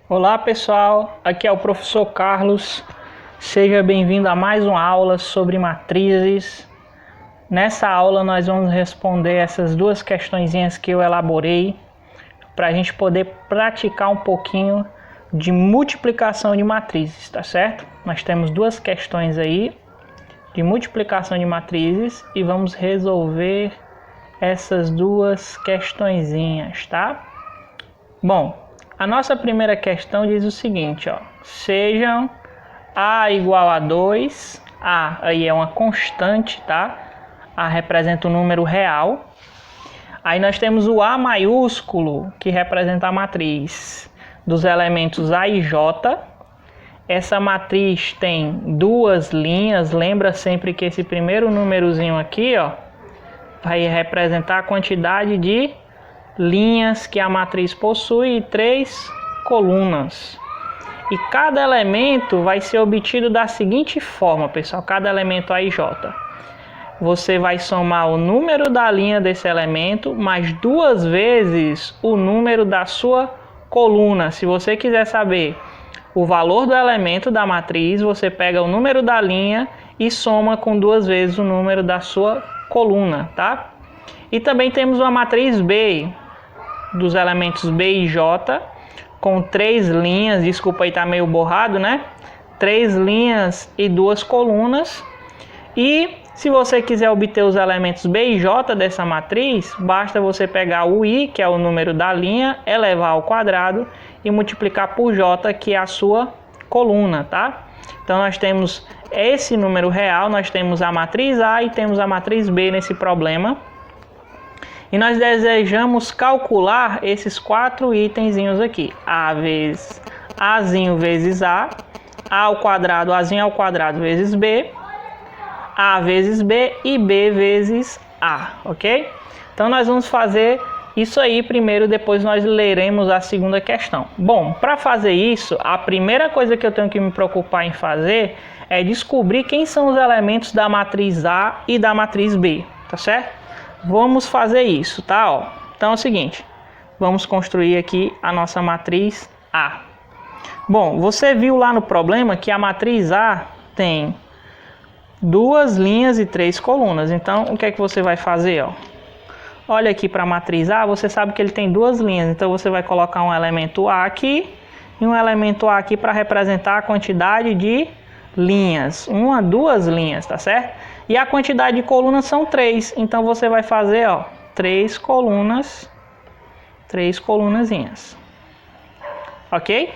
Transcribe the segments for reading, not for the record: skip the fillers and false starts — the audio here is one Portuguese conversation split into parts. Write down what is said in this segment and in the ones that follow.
Olá pessoal, aqui é o professor Carlos, seja bem-vindo a mais uma aula sobre matrizes. Nessa aula nós vamos responder essas duas questõezinhas que eu elaborei para a gente poder praticar um pouquinho de multiplicação de matrizes, tá certo? Nós temos duas questões aí de multiplicação de matrizes e vamos resolver essas duas questõezinhas, tá? Bom, a nossa primeira questão diz o seguinte, ó: sejam A igual a 2, A aí é uma constante, tá? A representa o número real. Aí nós temos o A maiúsculo, que representa a matriz dos elementos A e J. Essa matriz tem duas linhas, lembra sempre que esse primeiro númerozinho aqui, ó, vai representar a quantidade de linhas que a matriz possui e 3 colunas. E cada elemento vai ser obtido da seguinte forma, pessoal, cada elemento A e J. Você vai somar o número da linha desse elemento mais duas vezes o número da sua coluna. Se você quiser saber o valor do elemento da matriz, você pega o número da linha e soma com duas vezes o número da sua coluna, tá? E também temos uma matriz B, dos elementos B e J, com 3 linhas, desculpa aí tá meio borrado, né? 3 linhas e 2 colunas. E se você quiser obter os elementos B e J dessa matriz, basta você pegar o I, que é o número da linha, elevar ao quadrado e multiplicar por J, que é a sua coluna, tá? Então nós temos esse número real, nós temos a matriz A e temos a matriz B nesse problema. E nós desejamos calcular esses 4 itenzinhos aqui. A vezes Azinho vezes A ao quadrado, Azinho ao quadrado vezes B, A vezes B e B vezes A, ok? Então nós vamos fazer isso aí primeiro, depois nós leremos a segunda questão. Bom, para fazer isso, a primeira coisa que eu tenho que me preocupar em fazer é descobrir quem são os elementos da matriz A e da matriz B, tá certo? Vamos fazer isso, tá? Ó. Então é o seguinte, vamos construir aqui a nossa matriz A. Bom, você viu lá no problema que a matriz A tem 2 linhas e 3 colunas. Então, o que é que você vai fazer? Ó? Olha aqui para a matriz A, você sabe que ele tem 2 linhas. Então, você vai colocar um elemento A aqui e um elemento A aqui para representar a quantidade de linhas. 2 linhas, tá certo? E a quantidade de colunas são 3. Então, você vai fazer, ó, 3 colunas, 3 colunazinhas. Ok?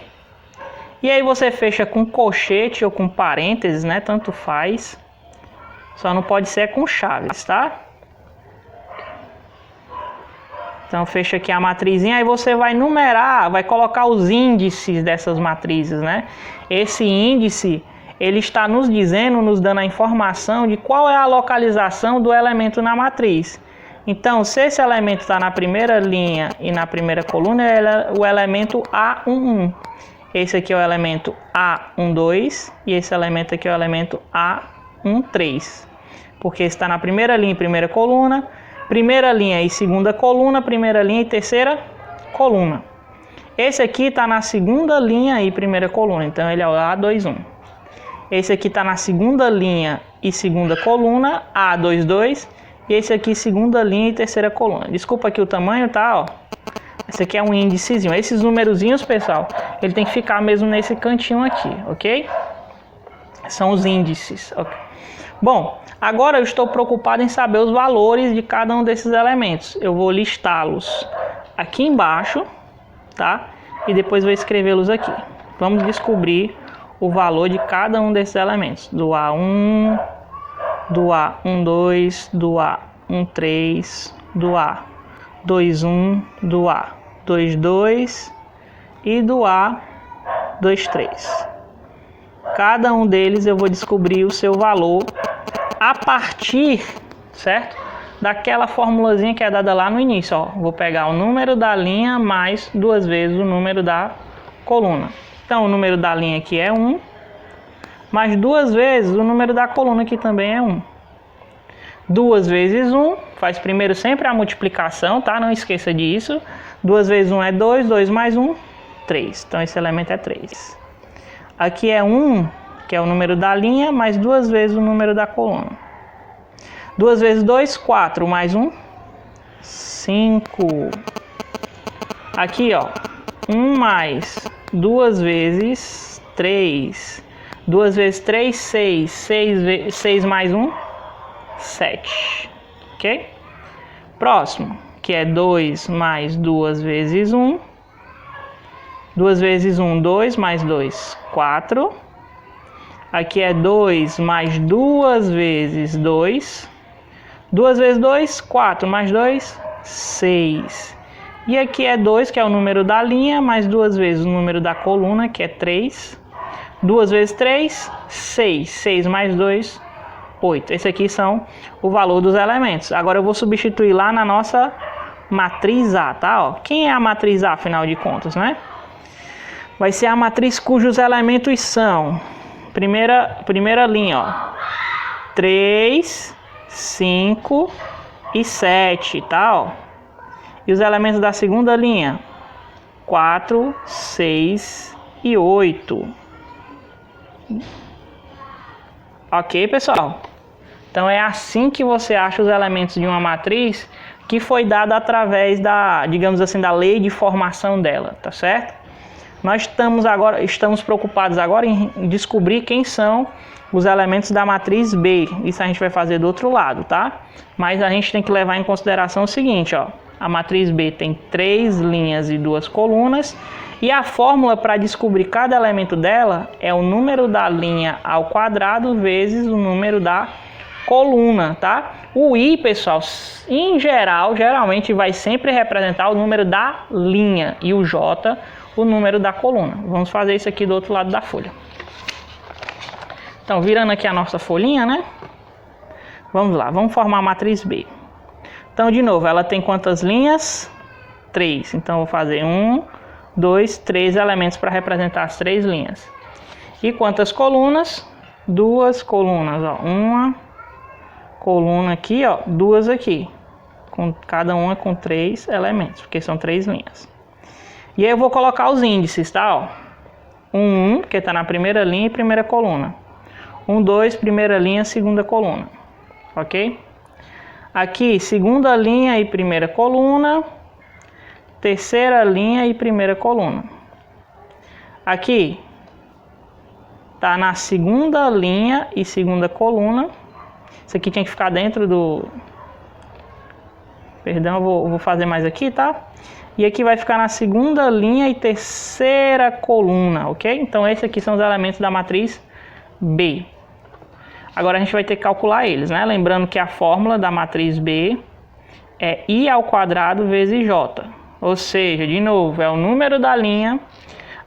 E aí você fecha com colchete ou com parênteses, né? Tanto faz. Só não pode ser com chaves, tá? Então fecha aqui a matrizinha, aí você vai numerar, vai colocar os índices dessas matrizes, né? Esse índice, ele está nos dizendo, nos dando a informação de qual é a localização do elemento na matriz. Então, se esse elemento está na primeira linha e na primeira coluna, é o elemento A11. Esse aqui é o elemento A12 e esse elemento aqui é o elemento A13. Porque está na primeira linha e primeira coluna, primeira linha e segunda coluna, primeira linha e terceira coluna. Esse aqui está na segunda linha e primeira coluna, então ele é o A21. Esse aqui está na segunda linha e segunda coluna, A22. E esse aqui segunda linha e terceira coluna. Desculpa aqui o tamanho, tá? Ó. Esse aqui é um índicezinho. Esses numerozinhos, pessoal, ele tem que ficar mesmo nesse cantinho aqui, ok? São os índices. Okay. Bom, agora eu estou preocupado em saber os valores de cada um desses elementos. Eu vou listá-los aqui embaixo, tá? E depois vou escrevê-los aqui. Vamos descobrir o valor de cada um desses elementos. Do A1, do A12, do A13, do A21, do A22 e do A23. Cada um deles eu vou descobrir o seu valor a partir, certo? Daquela formulazinha que é dada lá no início, ó. Vou pegar o número da linha mais 2 vezes o número da coluna. Então, o número da linha aqui é 1, mais 2 vezes o número da coluna aqui também é 1. 2 vezes 1, faz primeiro sempre a multiplicação, tá? Não esqueça disso. 2 vezes 1 é 2, 2 mais 1, 3. Então esse elemento é 3. Aqui é 1, que é o número da linha, mais 2 vezes o número da coluna. 2 vezes 2, 4, mais 1, 5. Aqui, ó, 1 mais 2 vezes 3. 2 vezes 3, 6. 6 mais 1, 7. Ok? Próximo, que é 2 mais 2 vezes 1. 2 vezes 1, 2, mais 2, 4. Aqui é 2 mais 2 vezes 2. 2 vezes 2, 4, mais 2, 6. E aqui é 2, que é o número da linha, mais 2 vezes o número da coluna, que é 3. 2 vezes 3, 6. 6 mais 2, 8. Esse aqui são o valor dos elementos. Agora eu vou substituir lá na nossa matriz A, tá? Ó, quem é a matriz A, afinal de contas, né? Vai ser a matriz cujos elementos são... Primeira linha, ó. 3, 5 e 7, tá? Ó. E os elementos da segunda linha, 4, 6 e 8. Ok, pessoal? Então é assim que você acha os elementos de uma matriz que foi dada através da, digamos assim, da lei de formação dela, tá certo? Nós estamos preocupados agora em descobrir quem são os elementos da matriz B. Isso a gente vai fazer do outro lado, tá? Mas a gente tem que levar em consideração o seguinte, ó. A matriz B tem 3 linhas e 2 colunas. E a fórmula para descobrir cada elemento dela é o número da linha ao quadrado vezes o número da coluna, tá? O I, pessoal, em geral, geralmente vai sempre representar o número da linha e o J, o número da coluna. Vamos fazer isso aqui do outro lado da folha. Então, virando aqui a nossa folhinha, né? Vamos lá, vamos formar a matriz B. Então, de novo, ela tem quantas linhas? 3. Então, eu vou fazer 1, 2, 3 elementos para representar as 3 linhas. E quantas colunas? 2 colunas, ó. Uma coluna aqui, ó. 2 aqui. Cada uma com 3 elementos, porque são 3 linhas. E aí eu vou colocar os índices, tá? Ó. 1, que está na primeira linha e primeira coluna. 1, 2, primeira linha, segunda coluna. Ok? Aqui, segunda linha e primeira coluna. Terceira linha e primeira coluna. Aqui, tá na segunda linha e segunda coluna. Isso aqui tinha que ficar dentro do... Perdão, eu vou fazer mais aqui, tá? E aqui vai ficar na segunda linha e terceira coluna, ok? Então, esses aqui são os elementos da matriz B. Agora, a gente vai ter que calcular eles, né? Lembrando que a fórmula da matriz B é I ao quadrado vezes J. Ou seja, de novo, é o número da linha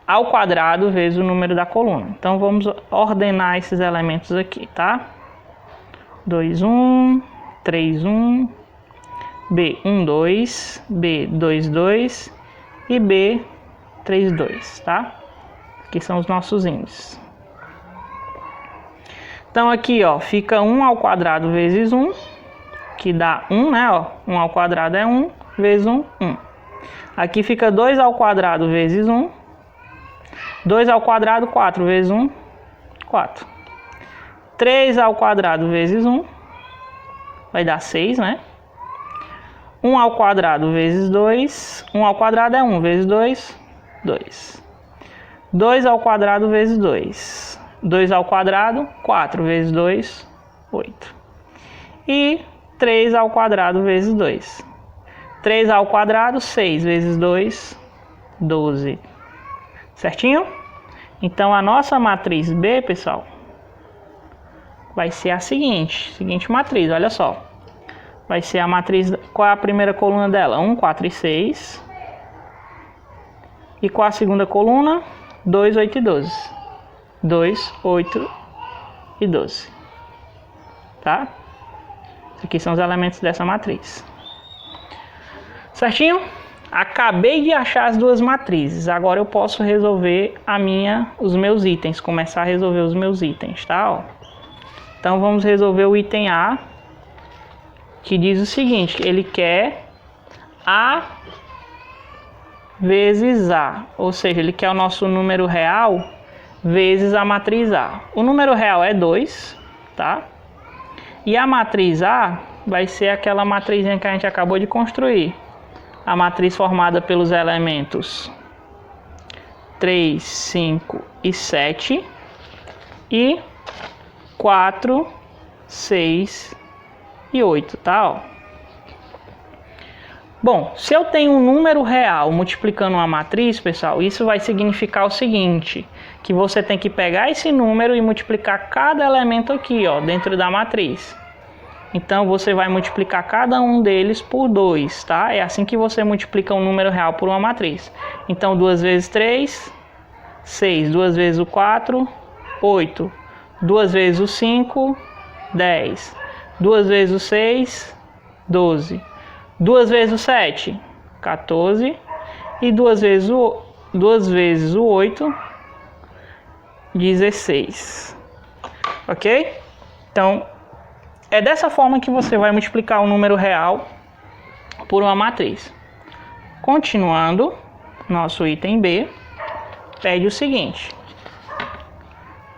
ao quadrado vezes o número da coluna. Então, vamos ordenar esses elementos aqui, tá? 2, 1, 3, 1... B, 1, 2, B, 2, 2 e B, 3, 2, tá? Aqui são os nossos índices. Então aqui, ó, fica 1 ao quadrado vezes 1, que dá 1, né, ó? 1 ao quadrado é 1, vezes 1, 1. Aqui fica 2 ao quadrado vezes 1. 2 ao quadrado, 4 vezes 1, 4. 3 ao quadrado vezes 1, vai dar 6, né? 1 ao quadrado vezes 2, 1 ao quadrado é 1 vezes 2, 2. 2 ao quadrado vezes 2, 2 ao quadrado, 4 vezes 2, 8. E 3 ao quadrado vezes 2. 3 ao quadrado, 6 vezes 2, 12. Certinho? Então, a nossa matriz B, pessoal, vai ser a seguinte matriz, olha só. Vai ser a matriz, qual é a primeira coluna dela? 1, 4 e 6. E qual a segunda coluna? 2, 8 e 12. 2, 8 e 12. Tá? Esses aqui são os elementos dessa matriz. Certinho? Acabei de achar as duas matrizes. Agora eu posso resolver os meus itens. Começar a resolver os meus itens, tá? Ó. Então vamos resolver o item A, que diz o seguinte: ele quer A vezes A, ou seja, ele quer o nosso número real vezes a matriz A. O número real é 2, tá? E a matriz A vai ser aquela matrizinha que a gente acabou de construir. A matriz formada pelos elementos 3, 5 e 7 e 4, 6 e 8, tá? Ó. Bom, se eu tenho um número real multiplicando uma matriz, pessoal, isso vai significar o seguinte, que você tem que pegar esse número e multiplicar cada elemento aqui, ó, dentro da matriz. Então, você vai multiplicar cada um deles por 2, tá? É assim que você multiplica um número real por uma matriz. Então, 2 vezes 3, 6. 2 vezes o 4, 8. 2 vezes o 5, 10. 2 vezes o 6, 12. 2 vezes o 7, 14. E 2 vezes o 8, 16. Ok? Então, é dessa forma que você vai multiplicar o número real por uma matriz. Continuando, nosso item B pede o seguinte.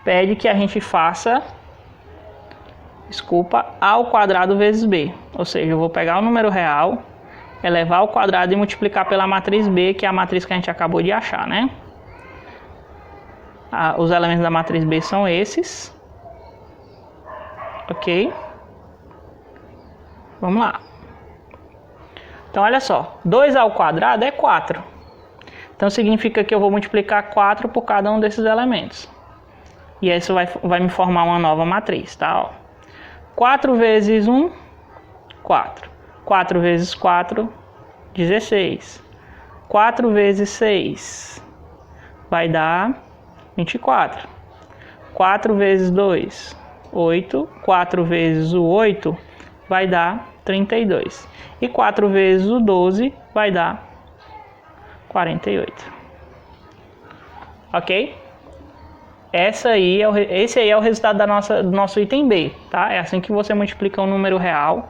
Pede que a gente faça, A ao quadrado vezes B. Ou seja, eu vou pegar o número real, elevar ao quadrado e multiplicar pela matriz B, que é a matriz que a gente acabou de achar, né? Os elementos da matriz B são esses. Ok? Vamos lá. Então, olha só. 2 ao quadrado é 4. Então, significa que eu vou multiplicar 4 por cada um desses elementos. E isso vai me formar uma nova matriz, tá? Ó. 4 vezes 1, 4. 4 vezes 4, 16. 4 vezes 6 vai dar 24. 4 vezes 2, 8. 4 vezes o 8 vai dar 32. E 4 vezes o 12 vai dar 48. Ok? Esse aí é o resultado do nosso item B, tá? É assim que você multiplica um número real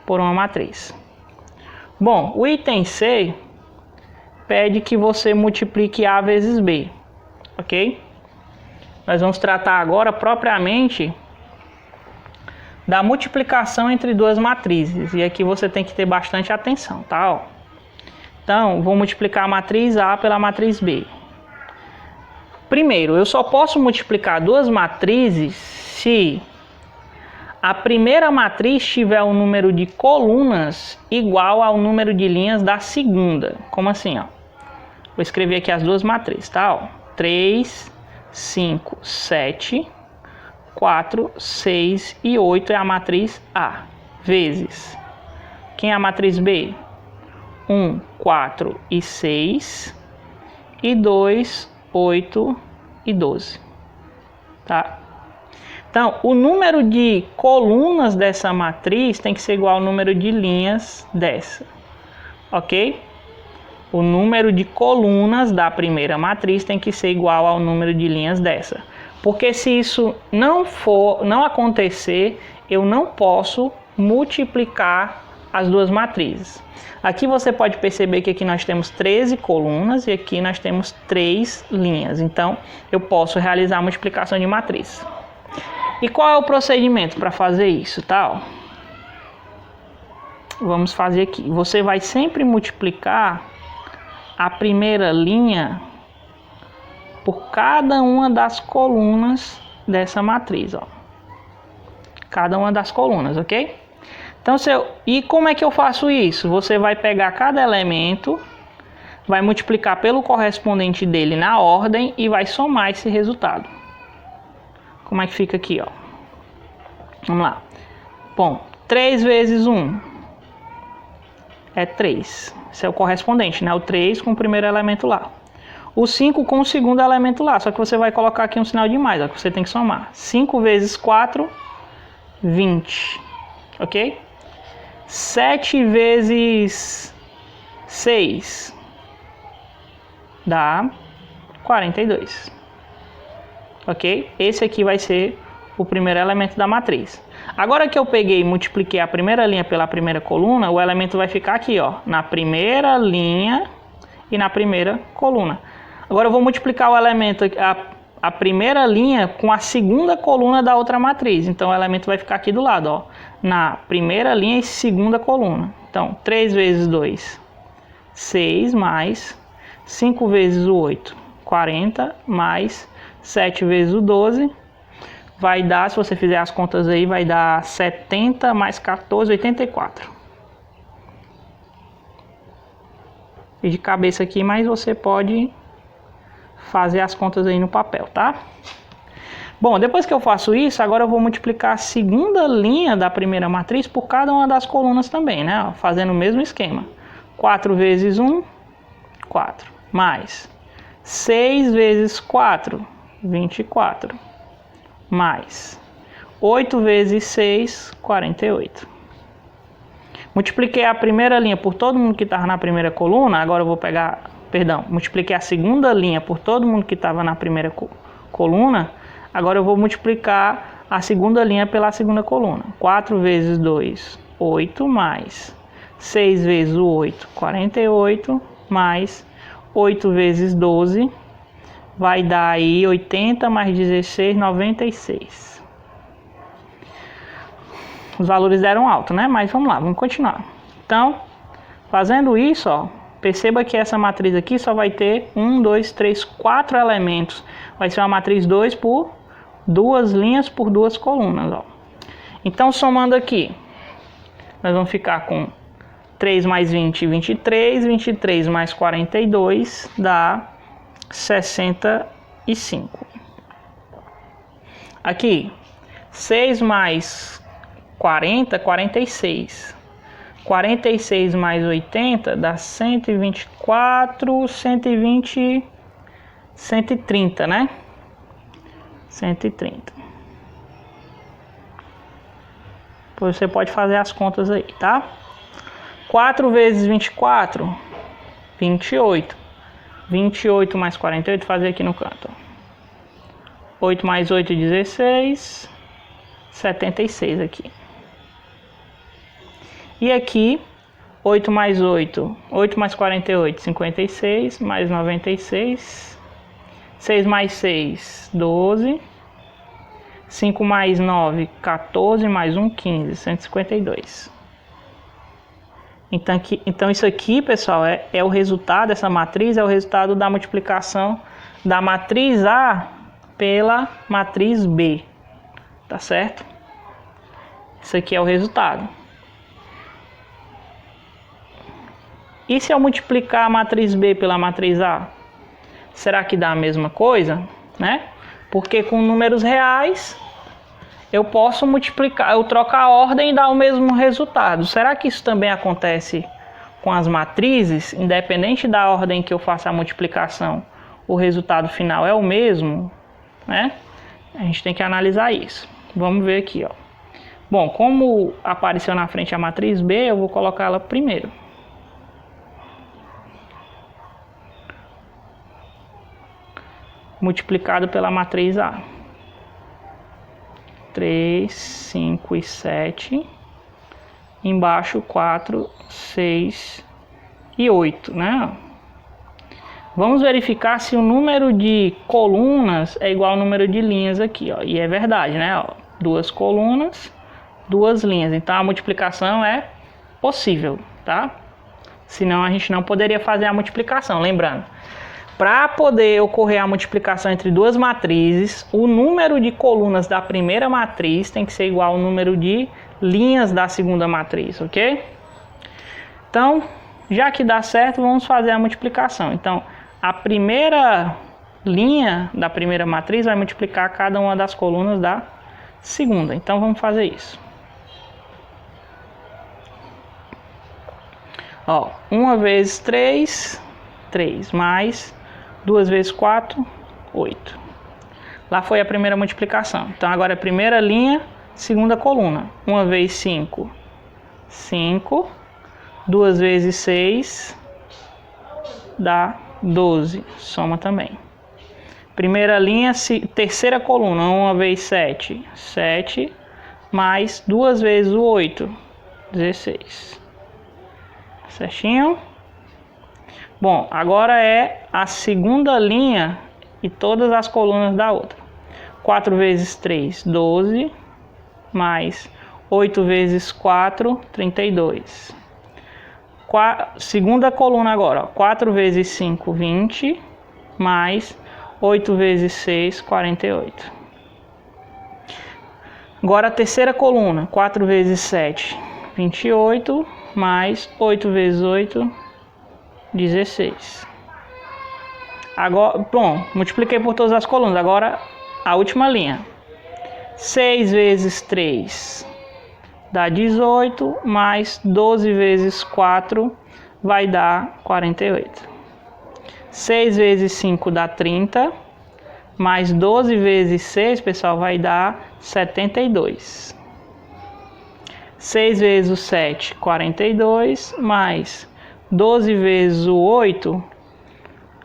por uma matriz. Bom, o item C pede que você multiplique A vezes B, ok? Nós vamos tratar agora propriamente da multiplicação entre duas matrizes. E aqui você tem que ter bastante atenção, tá? Ó. Então, vou multiplicar a matriz A pela matriz B. Primeiro, eu só posso multiplicar duas matrizes se a primeira matriz tiver um número de colunas igual ao número de linhas da segunda. Como assim? Ó? Vou escrever aqui as duas matrizes, tá? Ó. 3, 5, 7, 4, 6 e 8 é a matriz A. Vezes. Quem é a matriz B? 1, 4 e 6. E 2, 8 e 12. Tá? Então, o número de colunas dessa matriz tem que ser igual ao número de linhas dessa. Ok? O número de colunas da primeira matriz tem que ser igual ao número de linhas dessa. Porque se isso não acontecer, eu não posso multiplicar as duas matrizes. Aqui você pode perceber que aqui nós temos 13 colunas e aqui nós temos 3 linhas. Então, eu posso realizar a multiplicação de matriz. E qual é o procedimento para fazer isso, tá? Vamos fazer aqui. Você vai sempre multiplicar a primeira linha por cada uma das colunas dessa matriz, ó. Cada uma das colunas, ok? Então, e como é que eu faço isso? Você vai pegar cada elemento, vai multiplicar pelo correspondente dele na ordem e vai somar esse resultado. Como é que fica aqui, ó? Vamos lá. Bom, 3 vezes 1 é 3. Esse é o correspondente, né? O 3 com o primeiro elemento lá. O 5 com o segundo elemento lá. Só que você vai colocar aqui um sinal de mais, ó, que você tem que somar. 5 vezes 4, 20. Ok? 7 vezes 6 dá 42. Ok? Esse aqui vai ser o primeiro elemento da matriz. Agora que eu peguei e multipliquei a primeira linha pela primeira coluna, o elemento vai ficar aqui, ó, na primeira linha e na primeira coluna. Agora eu vou multiplicar o elemento, a primeira linha com a segunda coluna da outra matriz. Então o elemento vai ficar aqui do lado, ó, na primeira linha e segunda coluna. Então 3 vezes 2, 6, mais 5 vezes o 8, 40, mais 7 vezes o 12, vai dar, se você fizer as contas aí, vai dar 70 mais 14, 84. E de cabeça aqui, mas você pode fazer as contas aí no papel, tá? Bom, depois que eu faço isso, agora eu vou multiplicar a segunda linha da primeira matriz por cada uma das colunas também, né? Fazendo o mesmo esquema. 4 vezes 1, 4. Mais 6 vezes 4, 24. Mais 8 vezes 6, 48. Multipliquei a primeira linha por todo mundo que estava na primeira coluna, agora eu vou pegar, multipliquei a segunda linha por todo mundo que estava na primeira coluna, agora eu vou multiplicar a segunda linha pela segunda coluna. 4 vezes 2, 8, mais 6 vezes o 8, 48, mais 8 vezes 12, vai dar aí 80 mais 16, 96. Os valores deram alto, né? Mas vamos lá, vamos continuar. Então, fazendo isso, ó, perceba que essa matriz aqui só vai ter 1, 2, 3, 4 elementos. Vai ser uma matriz 2 por 2 linhas por 2 colunas, ó. Então, somando aqui, nós vamos ficar com 3 mais 20, 23. 23 mais 42 dá 65. Aqui, 6 mais 40, 46. 46 mais 80 dá 124, 120, 130, né? 130. Depois você pode fazer as contas aí, tá? 4 vezes 24, 28. 28 mais 48, fazer aqui no canto. 8 mais 8, 16. 76 aqui. E aqui, 8 mais 8, 8 mais 48, 56, mais 96, 6 mais 6, 12, 5 mais 9, 14, mais 1, 15, 152. Então isso aqui, pessoal, é o resultado, essa matriz é o resultado da multiplicação da matriz A pela matriz B, tá certo? Isso aqui é o resultado. E se eu multiplicar a matriz B pela matriz A? Será que dá a mesma coisa, né? Porque com números reais eu posso multiplicar, eu troco a ordem e dá o mesmo resultado. Será que isso também acontece com as matrizes? Independente da ordem que eu faça a multiplicação, o resultado final é o mesmo, né? A gente tem que analisar isso. Vamos ver aqui, ó. Bom, como apareceu na frente a matriz B, eu vou colocar ela primeiro. Multiplicado pela matriz A. 3, 5 e 7. Embaixo 4, 6 e 8, né? Vamos verificar se o número de colunas é igual ao número de linhas aqui, ó. E é verdade, né? Ó, 2 colunas, 2 linhas. Então a multiplicação é possível, tá? Senão a gente não poderia fazer a multiplicação, lembrando. Para poder ocorrer a multiplicação entre duas matrizes, o número de colunas da primeira matriz tem que ser igual ao número de linhas da segunda matriz, ok? Então, já que dá certo, vamos fazer a multiplicação. Então, a primeira linha da primeira matriz vai multiplicar cada uma das colunas da segunda. Então, vamos fazer isso. Ó, 1 vezes 3, 3, mais 2 vezes 4, 8. Lá foi a primeira multiplicação. Então agora a primeira linha, segunda coluna. 1 vezes 5, 5. 2 vezes 6 dá 12. Soma também. Primeira linha, terceira coluna. 1 vezes 7, 7. Mais 2 vezes o 8, 16. Certinho? Bom, agora é a segunda linha e todas as colunas da outra. 4 vezes 3, 12, mais 8 vezes 4, 32. Segunda coluna agora, ó, 4 vezes 5, 20, mais 8 vezes 6, 48. Agora a terceira coluna, 4 vezes 7, 28, mais 8 vezes 8, 16. Agora, bom, multipliquei por todas as colunas, agora a última linha. 6 vezes 3 dá 18, mais 12 vezes 4 vai dar 48. 6 vezes 5 dá 30, mais 12 vezes 6, pessoal, vai dar 72. 6 vezes o 7, 42, mais 12 vezes o 8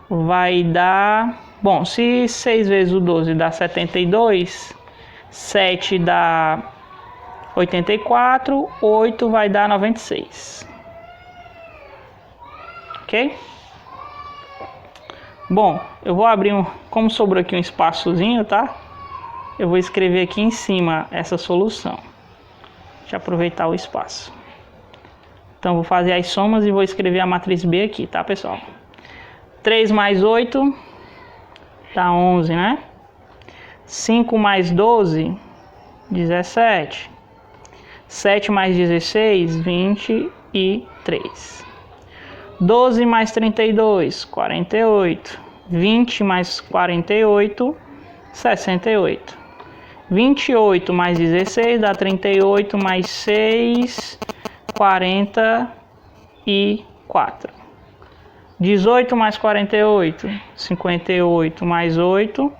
vai dar... Bom, se 6 vezes o 12 dá 72, 7 dá 84, 8 vai dar 96. Ok? Bom, eu vou abrir como sobrou aqui um espaçozinho, tá? Eu vou escrever aqui em cima essa solução. Deixa eu aproveitar o espaço. Então, vou fazer as somas e vou escrever a matriz B aqui, tá, pessoal? 3 mais 8 dá 11, né? 5 mais 12, 17. 7 mais 16, 23. 12 mais 32, 48. 20 mais 48, 68. 28 mais 16 dá 38, mais 6, 44. 18 mais 48, 58 mais 8,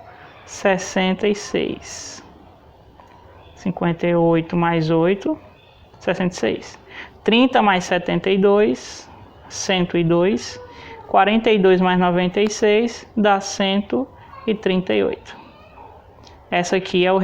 66. 58 mais 8, 66. 30 mais 72, 102. 42 mais 96 dá 138. Esse aqui é o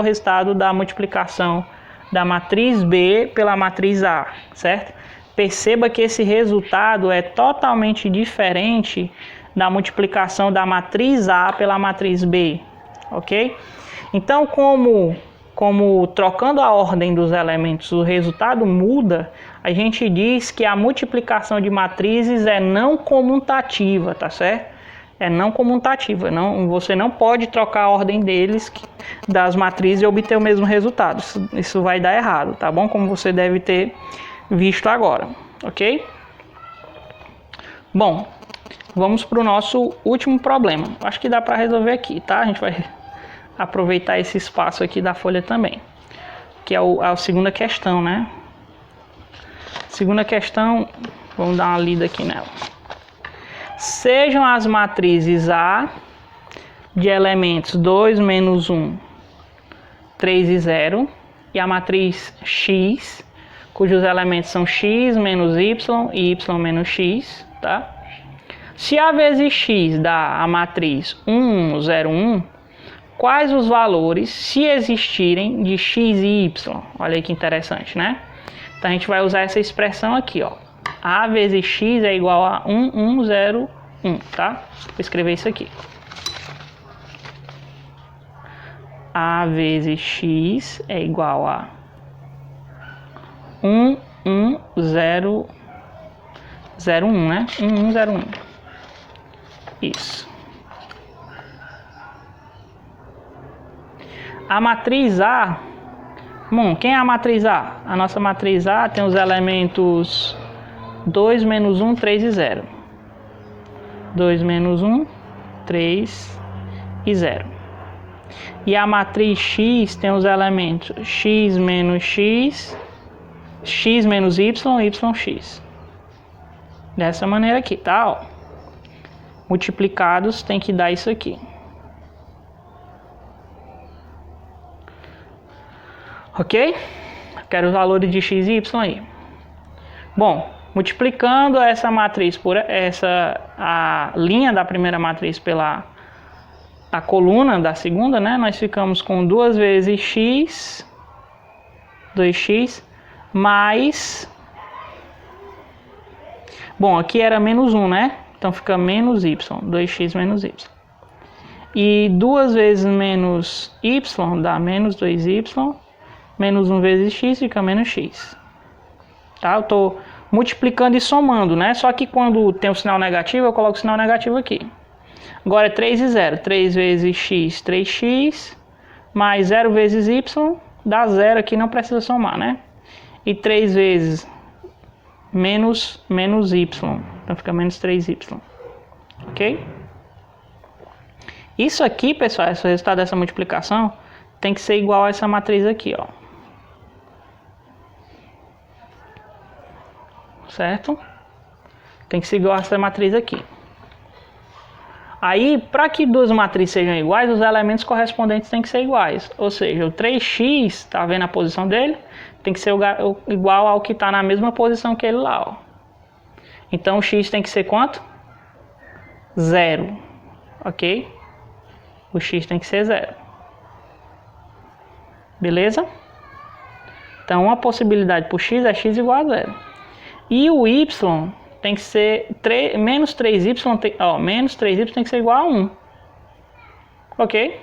resultado da multiplicação da matriz B pela matriz A, certo? Perceba que esse resultado é totalmente diferente da multiplicação da matriz A pela matriz B, ok? Então, como trocando a ordem dos elementos o resultado muda, a gente diz que a multiplicação de matrizes é não comutativa, tá certo? É não comutativa, você não pode trocar a ordem das matrizes e obter o mesmo resultado. Isso vai dar errado, tá bom? Como você deve ter visto agora, ok? Bom, vamos para o nosso último problema. Acho que dá para resolver aqui, tá? A gente vai aproveitar esse espaço aqui da folha também, que é a segunda questão, né? Segunda questão, vamos dar uma lida aqui nela. Sejam as matrizes A de elementos 2, menos 1, 3 e 0, e a matriz X, cujos elementos são x menos y e y menos x, tá? Se A vezes x dá a matriz 1, 1, 0, 1, quais os valores, se existirem, de x e y? Olha aí que interessante, né? Então a gente vai usar essa expressão aqui, ó. A vezes x é igual a 1, 1, 0, 1, tá? Vou escrever isso aqui. A vezes x é igual a 1, 1, 0, 0, 1, né? 1, 1, 0, 1. Isso. A matriz A, bom, quem é a matriz A? A nossa matriz A tem os elementos 2, menos 1, 3 e 0. 2 menos 1, 3 e 0. E a matriz X tem os elementos x menos x, x menos y, yx. Dessa maneira aqui, tá? Ó. Multiplicados tem que dar isso aqui. Ok? Quero os valores de x e y aí. Bom, multiplicando essa matriz por a linha da primeira matriz pela a coluna da segunda, né? Nós ficamos com 2 vezes x, 2x, mais Bom, aqui era menos 1, né? Então fica menos y, 2x menos y. E 2 vezes menos y dá menos 2y. Menos 1 vezes x fica menos x. Tá? Eu estou multiplicando e somando, né? Só que quando tem o sinal negativo, eu coloco o sinal negativo aqui. Agora é 3 e 0. 3 vezes x, 3x. Mais 0 vezes y, dá 0 aqui, não precisa somar, né? E 3 vezes menos y. Então fica menos 3y. Ok? Isso aqui, pessoal, esse resultado dessa multiplicação tem que ser igual a essa matriz aqui, ó. Certo? Tem que ser igual a essa matriz aqui. Aí, para que duas matrizes sejam iguais, os elementos correspondentes têm que ser iguais. Ou seja, o 3x, tá vendo a posição dele? Tem que ser igual ao que está na mesma posição que ele lá, ó. Então, o x tem que ser quanto? 0. Ok? O x tem que ser 0. Beleza? Então, uma possibilidade para o x é x igual a 0. E o y tem que ser menos 3y, ó, menos 3y tem que ser igual a 1. Ok?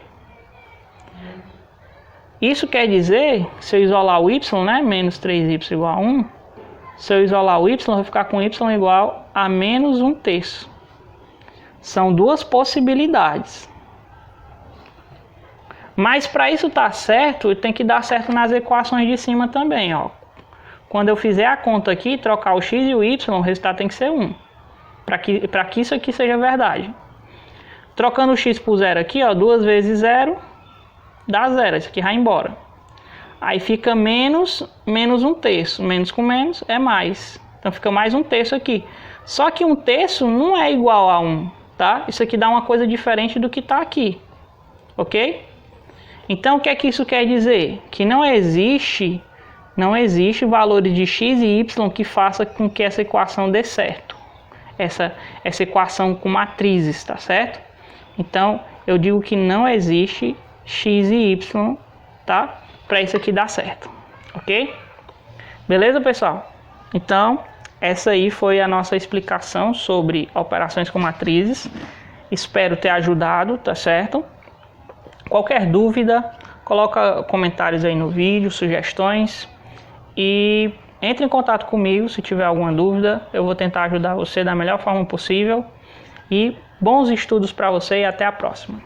Isso quer dizer, se eu isolar o y, né, menos 3y igual a 1, se eu isolar o y, eu vou ficar com y igual a menos 1/3. São duas possibilidades. Mas para isso estar certo, tem que dar certo nas equações de cima também, ó. Quando eu fizer a conta aqui, trocar o x e o y, o resultado tem que ser 1. Para que isso aqui seja verdade. Trocando o x por 0 aqui, ó, 2 vezes 0 dá 0. Isso aqui vai embora. Aí fica menos 1/3. Menos com menos é mais. Então fica mais 1/3 aqui. Só que 1/3 não é igual a 1, tá? Isso aqui dá uma coisa diferente do que está aqui. Ok? Então o que é que isso quer dizer? Que não existe valores de x e y que faça com que essa equação dê certo. Essa equação com matrizes, tá certo? Então, eu digo que não existe x e y, tá? Para isso aqui dar certo, ok? Beleza, pessoal? Então, essa aí foi a nossa explicação sobre operações com matrizes. Espero ter ajudado, tá certo? Qualquer dúvida, coloca comentários aí no vídeo, sugestões. E entre em contato comigo se tiver alguma dúvida. Eu vou tentar ajudar você da melhor forma possível. E bons estudos para você e até a próxima.